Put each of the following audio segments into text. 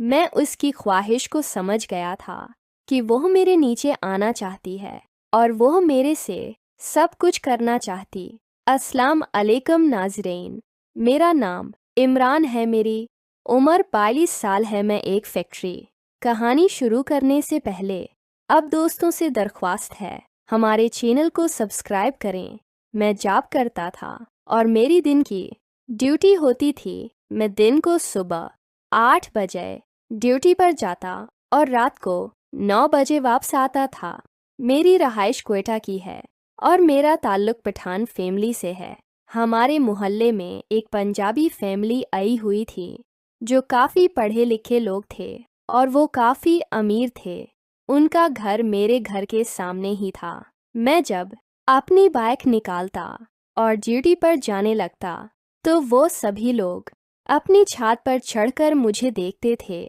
मैं उसकी ख्वाहिश को समझ गया था कि वह मेरे नीचे आना चाहती है और वह मेरे से सब कुछ करना चाहती। अस्सलाम अलैकुम नाज़रीन, मेरा नाम इमरान है, मेरी उम्र 42 साल है, मैं एक फैक्ट्री। कहानी शुरू करने से पहले अब दोस्तों से दरख्वास्त है, हमारे चैनल को सब्सक्राइब करें। मैं जॉब करता था और मेरी दिन की ड्यूटी होती थी। मैं दिन को सुबह 8 बजे ड्यूटी पर जाता और रात को 9 बजे वापस आता था। मेरी रहाइश क्वेटा की है और मेरा ताल्लुक पठान फैमिली से है। हमारे मोहल्ले में एक पंजाबी फैमिली आई हुई थी जो काफ़ी पढ़े लिखे लोग थे और वो काफ़ी अमीर थे। उनका घर मेरे घर के सामने ही था। मैं जब अपनी बाइक निकालता और ड्यूटी पर जाने लगता तो वो सभी लोग अपनी छत पर चढ़कर मुझे देखते थे।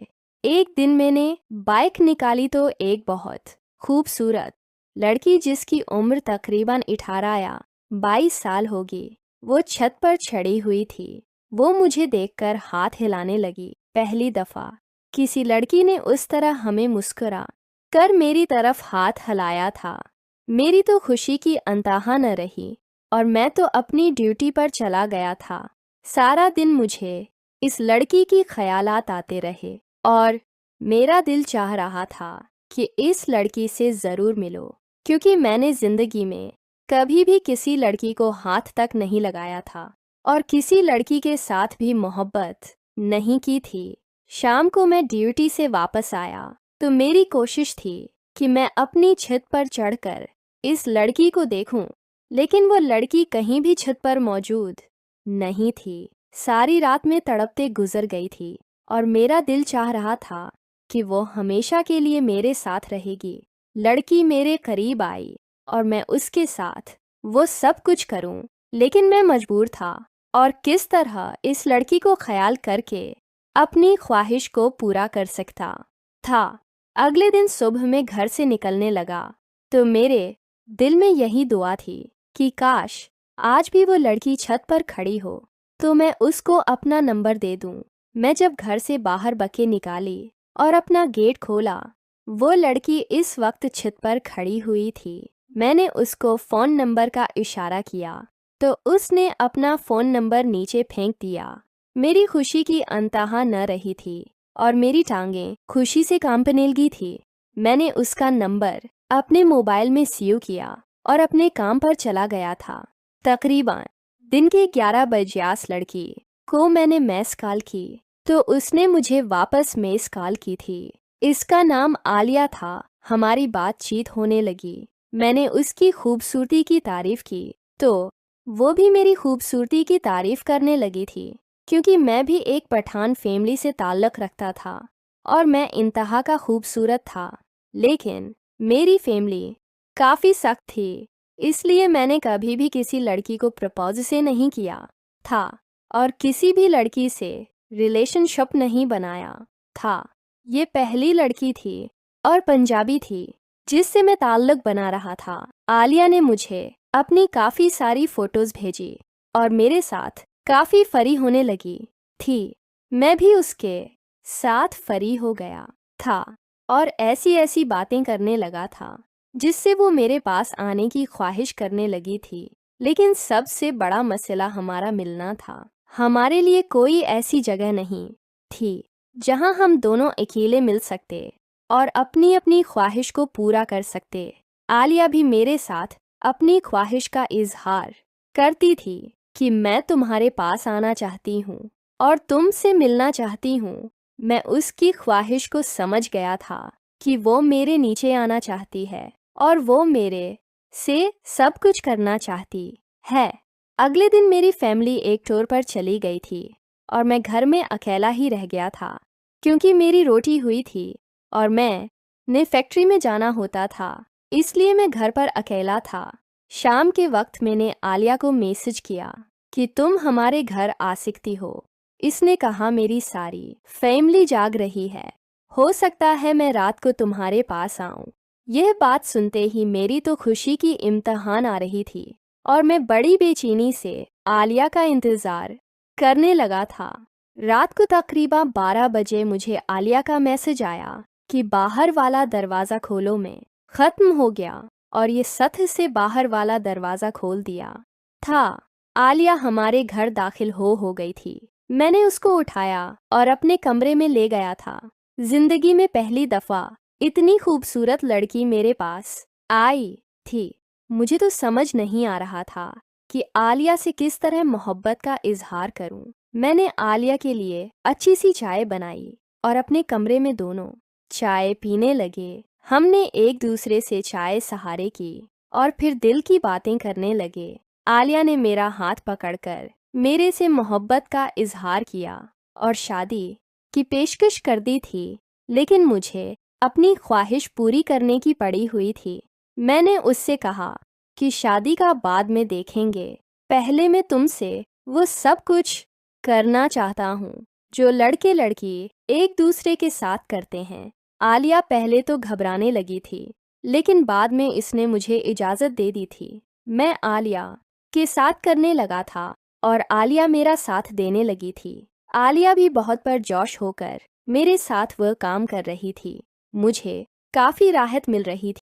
एक दिन मैंने बाइक निकाली तो एक बहुत खूबसूरत लड़की जिसकी उम्र तकरीबन 18 या 22 साल होगी, वो छत पर चढ़ी हुई थी। वो मुझे देखकर हाथ हिलाने लगी। पहली दफ़ा किसी लड़की ने उस तरह हमें मुस्कुरा कर मेरी तरफ हाथ हिलाया था। मेरी तो खुशी की अंतहा न रही और मैं तो अपनी ड्यूटी पर चला गया था। सारा दिन मुझे इस लड़की की ख्यालात आते रहे और मेरा दिल चाह रहा था कि इस लड़की से ज़रूर मिलो, क्योंकि मैंने ज़िंदगी में कभी भी किसी लड़की को हाथ तक नहीं लगाया था और किसी लड़की के साथ भी मोहब्बत नहीं की थी। शाम को मैं ड्यूटी से वापस आया तो मेरी कोशिश थी कि मैं अपनी छत पर चढ़कर इस लड़की को देखूं, लेकिन वो लड़की कहीं भी छत पर मौजूद नहीं थी। सारी रात में तड़पते गुजर गई थी और मेरा दिल चाह रहा था कि वो हमेशा के लिए मेरे साथ रहेगी। लड़की मेरे करीब आई और मैं उसके साथ वो सब कुछ करूं, लेकिन मैं मजबूर था और किस तरह इस लड़की को ख्याल करके अपनी ख्वाहिश को पूरा कर सकता था। अगले दिन सुबह में घर से निकलने लगा तो मेरे दिल में यही दुआ थी कि काश आज भी वो लड़की छत पर खड़ी हो तो मैं उसको अपना नंबर दे दूं। मैं जब घर से बाहर बके निकाली और अपना गेट खोला, वो लड़की इस वक्त छत पर खड़ी हुई थी। मैंने उसको फ़ोन नंबर का इशारा किया तो उसने अपना फ़ोन नंबर नीचे फेंक दिया। मेरी खुशी की अंतहा न रही थी और मेरी टांगें खुशी से कांपने लगी थी। मैंने उसका नंबर अपने मोबाइल में सेव किया और अपने काम पर चला गया था। तकरीबन दिन के 11 बजे आस लड़की को मैंने मैस कॉल की तो उसने मुझे वापस मैस कॉल की थी। इसका नाम आलिया था। हमारी बातचीत होने लगी। मैंने उसकी खूबसूरती की तारीफ की तो वो भी मेरी खूबसूरती की तारीफ करने लगी थी, क्योंकि मैं भी एक पठान फैमिली से ताल्लुक़ रखता था और मैं इंतहा का खूबसूरत था। लेकिन मेरी फैमिली काफ़ी सख्त थी, इसलिए मैंने कभी भी किसी लड़की को प्रपोज से नहीं किया था और किसी भी लड़की से रिलेशनशिप नहीं बनाया था। ये पहली लड़की थी और पंजाबी थी जिससे मैं ताल्लुक़ बना रहा था। आलिया ने मुझे अपनी काफ़ी सारी फ़ोटोज़ भेजी और मेरे साथ काफ़ी फरी होने लगी थी। मैं भी उसके साथ फरी हो गया था और ऐसी ऐसी बातें करने लगा था जिससे वो मेरे पास आने की ख्वाहिश करने लगी थी। लेकिन सबसे बड़ा मसला हमारा मिलना था। हमारे लिए कोई ऐसी जगह नहीं थी जहां हम दोनों अकेले मिल सकते और अपनी अपनी ख्वाहिश को पूरा कर सकते। आलिया भी मेरे साथ अपनी ख्वाहिश का इजहार करती थी कि मैं तुम्हारे पास आना चाहती हूँ और तुमसे मिलना चाहती हूँ। मैं उसकी ख्वाहिश को समझ गया था कि वो मेरे नीचे आना चाहती है और वो मेरे से सब कुछ करना चाहती है। अगले दिन मेरी फैमिली एक टूर पर चली गई थी और मैं घर में अकेला ही रह गया था, क्योंकि मेरी रोटी हुई थी और मैं फैक्ट्री में जाना होता था, इसलिए मैं घर पर अकेला था। शाम के वक्त मैंने आलिया को मैसेज किया कि तुम हमारे घर आ सकती हो। इसने कहा मेरी सारी फैमिली जाग रही है, हो सकता है मैं रात को तुम्हारे पास आऊं। यह बात सुनते ही मेरी तो खुशी की इम्तहान आ रही थी और मैं बड़ी बेचैनी से आलिया का इंतज़ार करने लगा था। रात को तकरीबन 12 बजे मुझे आलिया का मैसेज आया कि बाहर वाला दरवाज़ा खोलो में ख़त्म हो गया और ये सत्य से बाहर वाला दरवाज़ा खोल दिया था। आलिया हमारे घर दाखिल हो गई थी। मैंने उसको उठाया और अपने कमरे में ले गया था। जिंदगी में पहली दफ़ा इतनी खूबसूरत लड़की मेरे पास आई थी। मुझे तो समझ नहीं आ रहा था कि आलिया से किस तरह मोहब्बत का इजहार करूं। मैंने आलिया के लिए अच्छी सी चाय बनाई और अपने कमरे में दोनों चाय पीने लगे। हमने एक दूसरे से चाय सहारे की और फिर दिल की बातें करने लगे। आलिया ने मेरा हाथ पकड़कर मेरे से मोहब्बत का इजहार किया और शादी की पेशकश कर दी थी, लेकिन मुझे अपनी ख्वाहिश पूरी करने की पड़ी हुई थी। मैंने उससे कहा कि शादी का बाद में देखेंगे, पहले मैं तुमसे वो सब कुछ करना चाहता हूँ जो लड़के लड़की एक दूसरे के साथ करते हैं। आलिया पहले तो घबराने लगी थी, लेकिन बाद में इसने मुझे इजाज़त दे दी थी। मैं आलिया के साथ करने लगा था और आलिया मेरा साथ देने लगी थी। आलिया भी बहुत परजोश होकर मेरे साथ वह काम कर रही थी। मुझे काफ़ी राहत मिल रही थी।